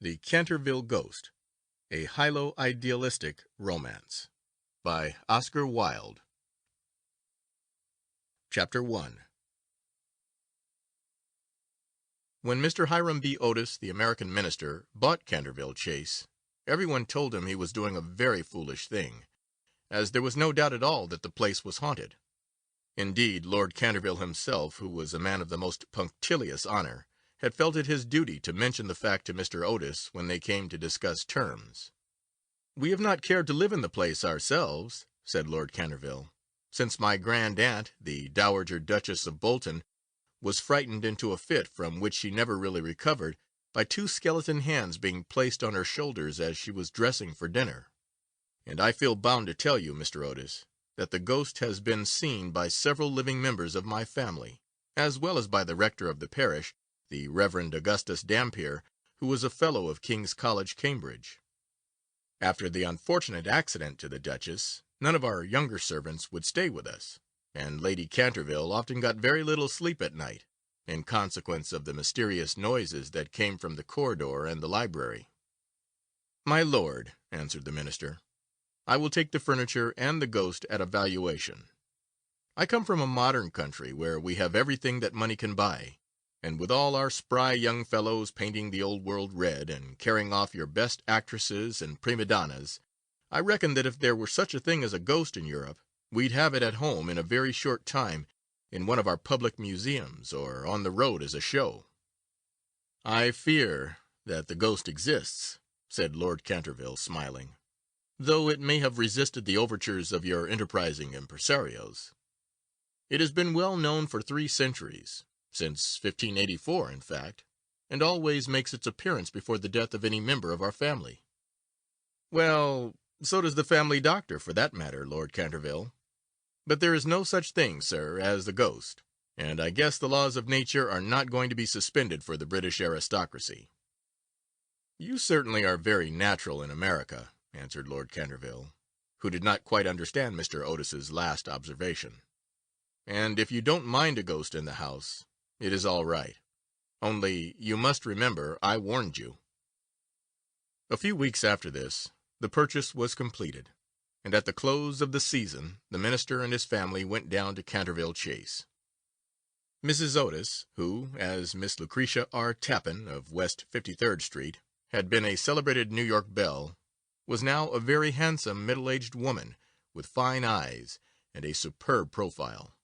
The Canterville Ghost, a hylo-idealistic romance, by Oscar Wilde. Chapter 1. When Mr. Hiram B. Otis, the American minister, bought Canterville Chase, everyone told him he was doing a very foolish thing, as there was no doubt at all that the place was haunted. Indeed, Lord Canterville himself, who was a man of the most punctilious honour, had felt it his duty to mention the fact to Mr. Otis when they came to discuss terms. "We have not cared to live in the place ourselves," said Lord Canterville, "since my grand-aunt, the Dowager Duchess of Bolton, was frightened into a fit, from which she never really recovered, by two skeleton hands being placed on her shoulders as she was dressing for dinner. And I feel bound to tell you, Mr. Otis, that the ghost has been seen by several living members of my family, as well as by the rector of the parish, the Reverend Augustus Dampier, who was a fellow of King's College, Cambridge. After the unfortunate accident to the Duchess, none of our younger servants would stay with us, and Lady Canterville often got very little sleep at night, in consequence of the mysterious noises that came from the corridor and the library." "My lord," answered the minister, "I will take the furniture and the ghost at a valuation. I come from a modern country, where we have everything that money can buy, and with all our spry young fellows painting the old world red, and carrying off your best actresses and prima donnas, I reckon that if there were such a thing as a ghost in Europe, we'd have it at home in a very short time in one of our public museums, or on the road as a show." "I fear that the ghost exists," said Lord Canterville, smiling, "though it may have resisted the overtures of your enterprising impresarios. It has been well known for 3 centuries, since 1584, in fact, and always makes its appearance before the death of any member of our family." "Well, so does the family doctor, for that matter, Lord Canterville. But there is no such thing, sir, as the ghost, and I guess the laws of nature are not going to be suspended for the British aristocracy." "You certainly are very natural in America," answered Lord Canterville, who did not quite understand Mr. Otis's last observation. "And if you don't mind a ghost in the house, it is all right. Only you must remember I warned you." A few weeks after this, the purchase was completed, and at the close of the season the minister and his family went down to Canterville Chase. Mrs. Otis, who, as Miss Lucretia R. Tappan, of West 53rd Street, had been a celebrated New York belle, was now a very handsome middle-aged woman, with fine eyes and a superb profile.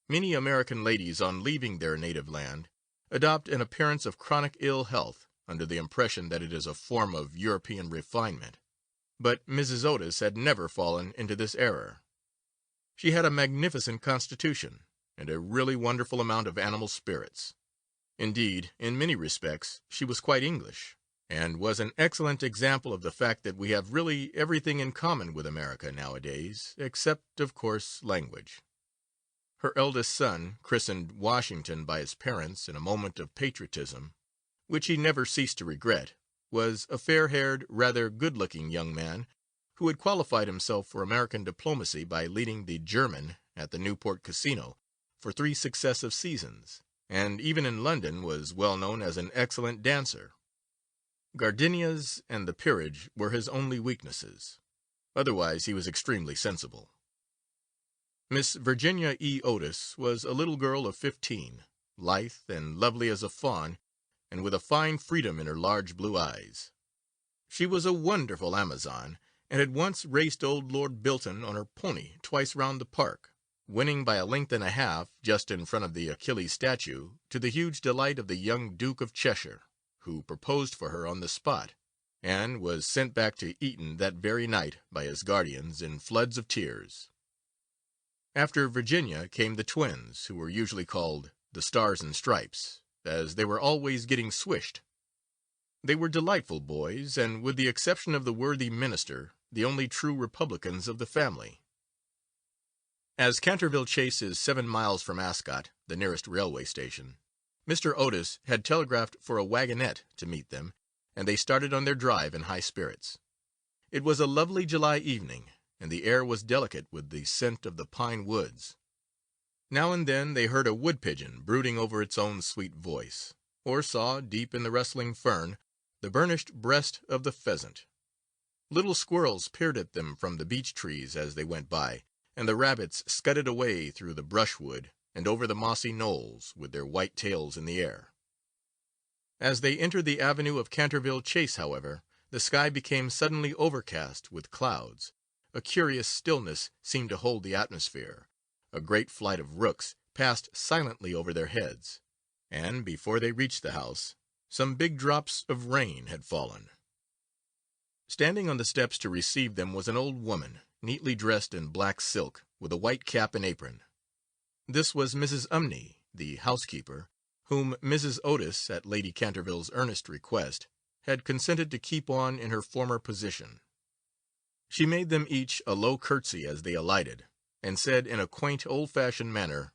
Many American ladies, on leaving their native land, adopt an appearance of chronic ill health, under the impression that it is a form of European refinement, but Mrs. Otis had never fallen into this error. She had a magnificent constitution, and a really wonderful amount of animal spirits. Indeed, in many respects she was quite English, and was an excellent example of the fact that we have really everything in common with America nowadays, except, of course, language. Her eldest son, christened Washington by his parents in a moment of patriotism, which he never ceased to regret, was a fair-haired, rather good-looking young man, who had qualified himself for American diplomacy by leading the German at the Newport Casino for 3 successive seasons, and even in London was well known as an excellent dancer. Gardenias and the peerage were his only weaknesses. Otherwise he was extremely sensible. Miss Virginia E. Otis was a little girl of 15, lithe and lovely as a fawn, and with a fine freedom in her large blue eyes. She was a wonderful Amazon, and had once raced old Lord Bilton on her pony twice round the park, winning by a length and a half, just in front of the Achilles statue, to the huge delight of the young Duke of Cheshire, who proposed for her on the spot, and was sent back to Eton that very night by his guardians in floods of tears. After Virginia came the twins, who were usually called the Stars and Stripes, as they were always getting swished. They were delightful boys, and, with the exception of the worthy minister, the only true republicans of the family. As Canterville Chase is 7 miles from Ascot, the nearest railway station, Mr. Otis had telegraphed for a wagonette to meet them, and they started on their drive in high spirits. It was a lovely July evening, and the air was delicate with the scent of the pine woods. Now and then they heard a wood-pigeon brooding over its own sweet voice, or saw, deep in the rustling fern, the burnished breast of the pheasant. Little squirrels peered at them from the beech trees as they went by, and the rabbits scudded away through the brushwood and over the mossy knolls, with their white tails in the air. As they entered the avenue of Canterville Chase, however, the sky became suddenly overcast with clouds. A curious stillness seemed to hold the atmosphere. A great flight of rooks passed silently over their heads, and before they reached the house, some big drops of rain had fallen. Standing on the steps to receive them was an old woman, neatly dressed in black silk, with a white cap and apron. This was Mrs. Umney, the housekeeper, whom Mrs. Otis, at Lady Canterville's earnest request, had consented to keep on in her former position. She made them each a low curtsy as they alighted, and said in a quaint, old-fashioned manner,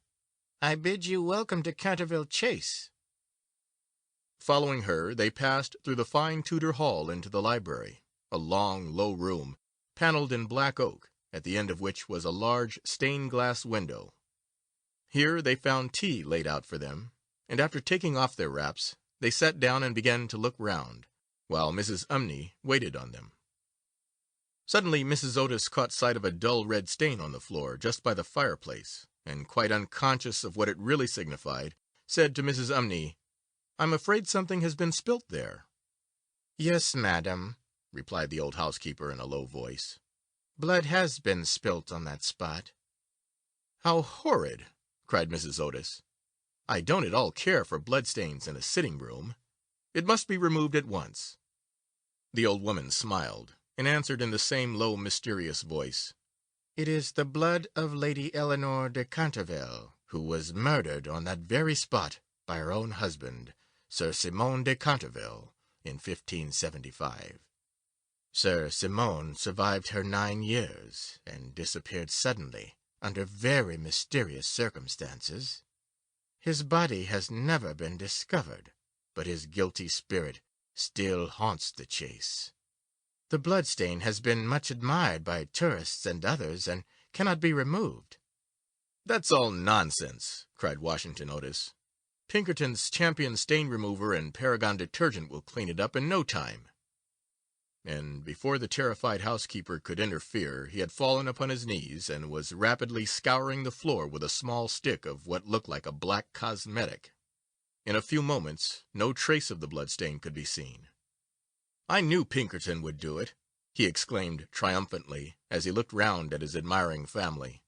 "I bid you welcome to Canterville Chase." Following her, they passed through the fine Tudor hall into the library, a long, low room, panelled in black oak, at the end of which was a large stained-glass window. Here they found tea laid out for them, and after taking off their wraps, they sat down and began to look round, while Mrs. Umney waited on them. Suddenly Mrs. Otis caught sight of a dull red stain on the floor just by the fireplace, and, quite unconscious of what it really signified, said to Mrs. Umney, "I'm afraid something has been spilt there." "Yes, madam," replied the old housekeeper in a low voice. "Blood has been spilt on that spot." "How horrid!" cried Mrs. Otis. "I don't at all care for bloodstains in a sitting-room. It must be removed at once." The old woman smiled, and answered in the same low, mysterious voice, "It is the blood of Lady Eleanor de Canterville, who was murdered on that very spot by her own husband, Sir Simon de Canterville, in 1575. Sir Simon survived her 9 years, and disappeared suddenly, under very mysterious circumstances. His body has never been discovered, but his guilty spirit still haunts the Chase. The bloodstain has been much admired by tourists and others, and cannot be removed." "That's all nonsense," cried Washington Otis. "Pinkerton's Champion Stain Remover and Paragon Detergent will clean it up in no time." And before the terrified housekeeper could interfere, he had fallen upon his knees, and was rapidly scouring the floor with a small stick of what looked like a black cosmetic. In a few moments no trace of the bloodstain could be seen. "I knew Pinkerton would do it," he exclaimed triumphantly, as he looked round at his admiring family.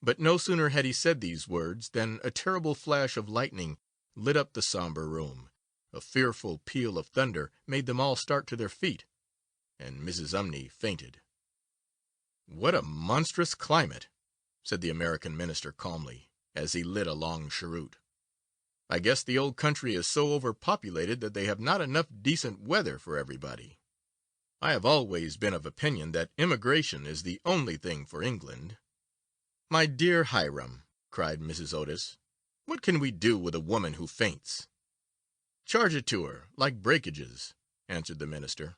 But no sooner had he said these words than a terrible flash of lightning lit up the sombre room. A fearful peal of thunder made them all start to their feet, and Mrs. Umney fainted. "What a monstrous climate!" said the American minister calmly, as he lit a long cheroot. "I guess the old country is so overpopulated that they have not enough decent weather for everybody. I have always been of opinion that immigration is the only thing for England." "My dear Hiram," cried Mrs. Otis, "what can we do with a woman who faints?" "Charge it to her, like breakages," answered the minister.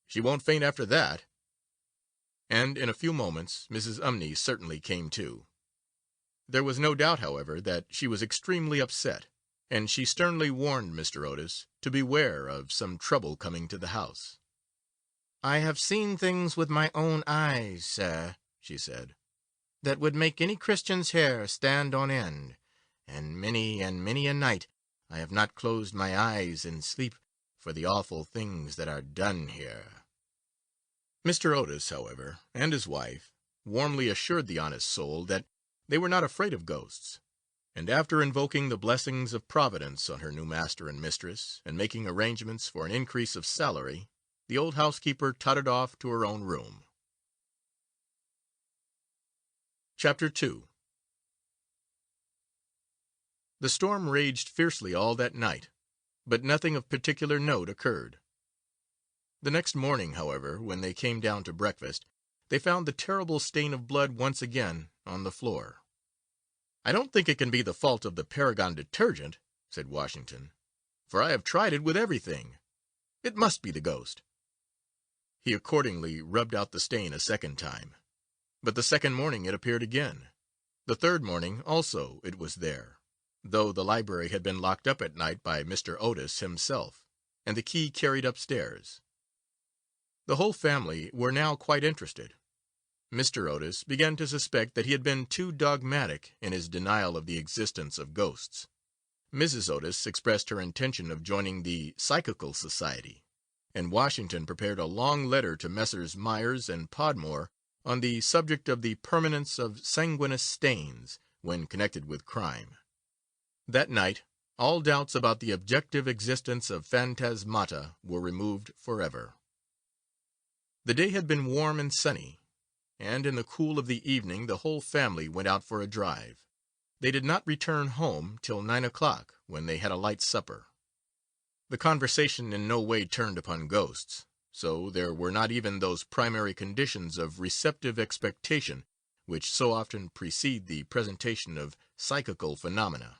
"She won't faint after that." And in a few moments Mrs. Umney certainly came to. There was no doubt, however, that she was extremely upset, and she sternly warned Mr. Otis to beware of some trouble coming to the house. "I have seen things with my own eyes, sir," she said, "that would make any Christian's hair stand on end, and many a night I have not closed my eyes in sleep for the awful things that are done here." Mr. Otis, however, and his wife, warmly assured the honest soul that they were not afraid of ghosts, and after invoking the blessings of Providence on her new master and mistress, and making arrangements for an increase of salary, the old housekeeper tottered off to her own room. Chapter 2. The storm raged fiercely all that night, but nothing of particular note occurred. The next morning, however, when they came down to breakfast, they found the terrible stain of blood once again on the floor. "I don't think it can be the fault of the Paragon Detergent," said Washington, "for I have tried it with everything. It must be the ghost." He accordingly rubbed out the stain a second time, but the second morning it appeared again. The third morning also it was there, though the library had been locked up at night by Mr. Otis himself. and the key carried upstairs. The whole family were now quite interested. Mr. Otis began to suspect that he had been too dogmatic in his denial of the existence of ghosts. Mrs. Otis expressed her intention of joining the Psychical Society, and Washington prepared a long letter to Messrs. Myers and Podmore on the subject of the permanence of sanguineous stains when connected with crime. That night all doubts about the objective existence of phantasmata were removed forever. The day had been warm and sunny, and in the cool of the evening the whole family went out for a drive. They did not return home till 9 o'clock, when they had a light supper. The conversation in no way turned upon ghosts, so there were not even those primary conditions of receptive expectation which so often precede the presentation of psychical phenomena.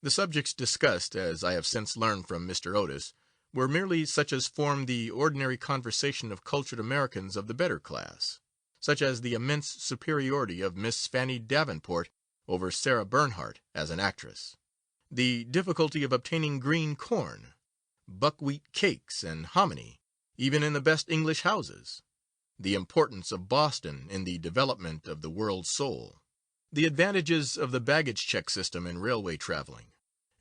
The subjects discussed, as I have since learned from Mr. Otis, were merely such as form the ordinary conversation of cultured Americans of the better class, such as the immense superiority of Miss Fanny Davenport over Sarah Bernhardt as an actress, the difficulty of obtaining green corn, buckwheat cakes, and hominy, even in the best English houses, the importance of Boston in the development of the world's soul, the advantages of the baggage check system in railway traveling,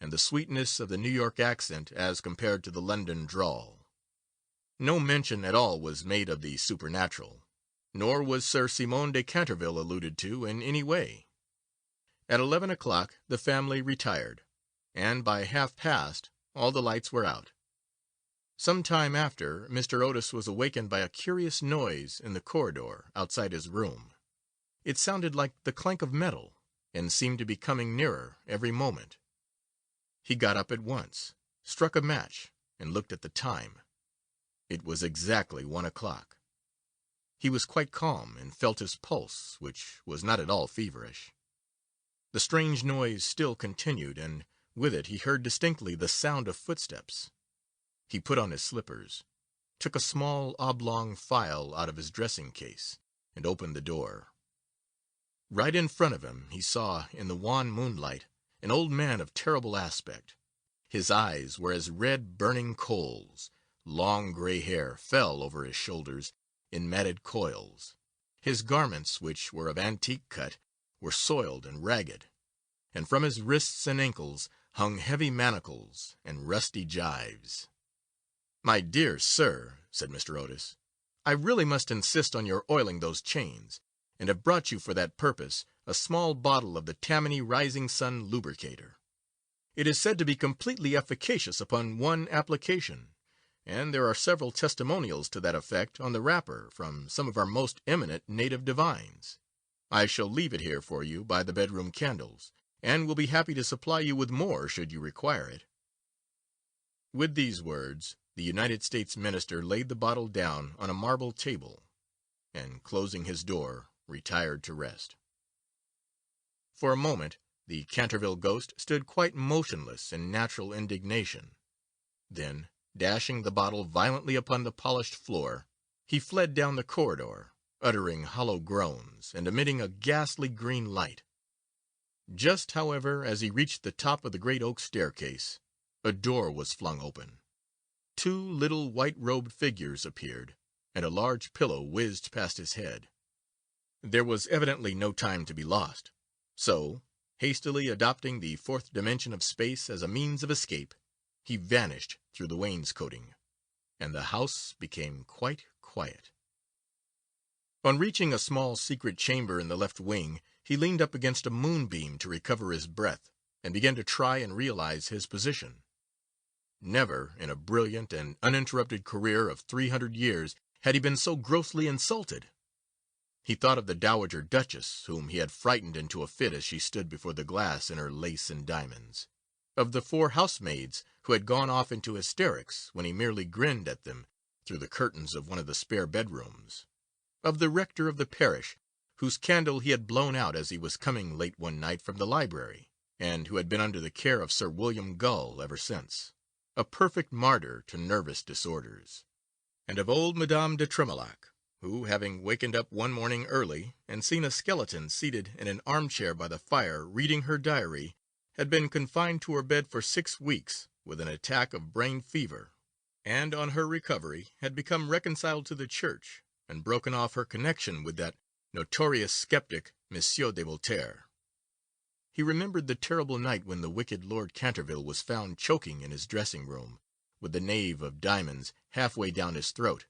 and the sweetness of the New York accent as compared to the London drawl. No mention at all was made of the supernatural, nor was Sir Simon de Canterville alluded to in any way. At 11 o'clock the family retired, and by half-past all the lights were out. Some time after, Mr. Otis was awakened by a curious noise in the corridor outside his room. It sounded like the clank of metal, and seemed to be coming nearer every moment. He got up at once, struck a match, and looked at the time. It was exactly 1 o'clock. He was quite calm, and felt his pulse, which was not at all feverish. The strange noise still continued, and with it he heard distinctly the sound of footsteps. He put on his slippers, took a small oblong phial out of his dressing-case, and opened the door. Right in front of him he saw, in the wan moonlight, an old man of terrible aspect. His eyes were as red burning coals, long gray hair fell over his shoulders in matted coils. His garments, which were of antique cut, were soiled and ragged, and from his wrists and ankles hung heavy manacles and rusty gyves. "My dear sir," said Mr. Otis, "I really must insist on your oiling those chains, and have brought you for that purpose a small bottle of the Tammany Rising Sun Lubricator. It is said to be completely efficacious upon one application, and there are several testimonials to that effect on the wrapper from some of our most eminent native divines. I shall leave it here for you by the bedroom candles, and will be happy to supply you with more should you require it." With these words, the United States minister laid the bottle down on a marble table, and, closing his door, retired to rest. For a moment the Canterville Ghost stood quite motionless in natural indignation. Then, dashing the bottle violently upon the polished floor, he fled down the corridor, uttering hollow groans, and emitting a ghastly green light. Just, however, as he reached the top of the great oak staircase, a door was flung open. 2 little white-robed figures appeared, and a large pillow whizzed past his head. There was evidently no time to be lost, so, hastily adopting the 4th dimension of space as a means of escape, he vanished through the wainscoting, and the house became quite quiet. On reaching a small secret chamber in the left wing, he leaned up against a moonbeam to recover his breath, and began to try and realize his position. Never, in a brilliant and uninterrupted career of 300 years, had he been so grossly insulted. He thought of the Dowager Duchess, whom he had frightened into a fit as she stood before the glass in her lace and diamonds; of the 4 housemaids who had gone off into hysterics when he merely grinned at them through the curtains of one of the spare bedrooms; of the rector of the parish, whose candle he had blown out as he was coming late one night from the library, and who had been under the care of Sir William Gull ever since, a perfect martyr to nervous disorders; and of old Madame de Tremolac, who, having wakened up one morning early, and seen a skeleton seated in an armchair by the fire reading her diary, had been confined to her bed for 6 weeks with an attack of brain fever, and on her recovery had become reconciled to the Church, and broken off her connection with that notorious skeptic, Monsieur de Voltaire. He remembered the terrible night when the wicked Lord Canterville was found choking in his dressing-room, with the knave of diamonds half-way down his throat,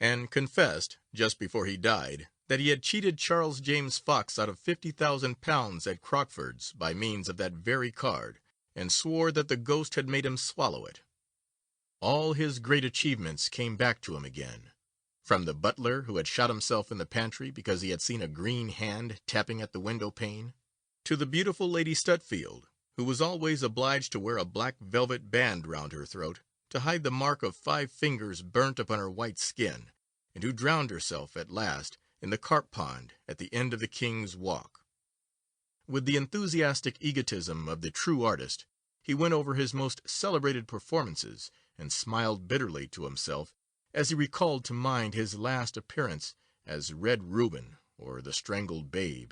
and confessed, just before he died, that he had cheated Charles James Fox out of £50,000 at Crockford's by means of that very card, and swore that the ghost had made him swallow it. All his great achievements came back to him again, from the butler who had shot himself in the pantry because he had seen a green hand tapping at the window-pane, to the beautiful Lady Stutfield, who was always obliged to wear a black velvet band round her throat to hide the mark of 5 fingers burnt upon her white skin, and who drowned herself at last in the carp pond at the end of the King's Walk. With the enthusiastic egotism of the true artist, he went over his most celebrated performances, and smiled bitterly to himself as he recalled to mind his last appearance as Red Reuben, or the Strangled Babe,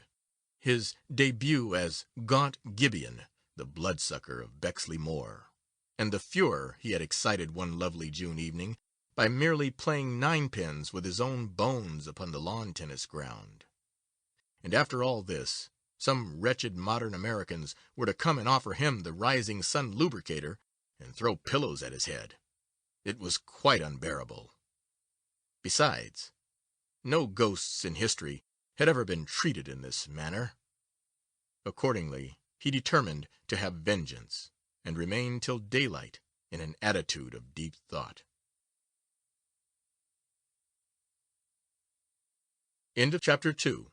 his debut as Gaunt Gibeon, the bloodsucker of Bexley Moor, and the furor he had excited one lovely June evening by merely playing ninepins with his own bones upon the lawn-tennis ground. And after all this, some wretched modern Americans were to come and offer him the Rising Sun Lubricator and throw pillows at his head. It was quite unbearable. Besides, no ghosts in history had ever been treated in this manner. Accordingly, he determined to have vengeance, and remained till daylight in an attitude of deep thought. End of chapter 2.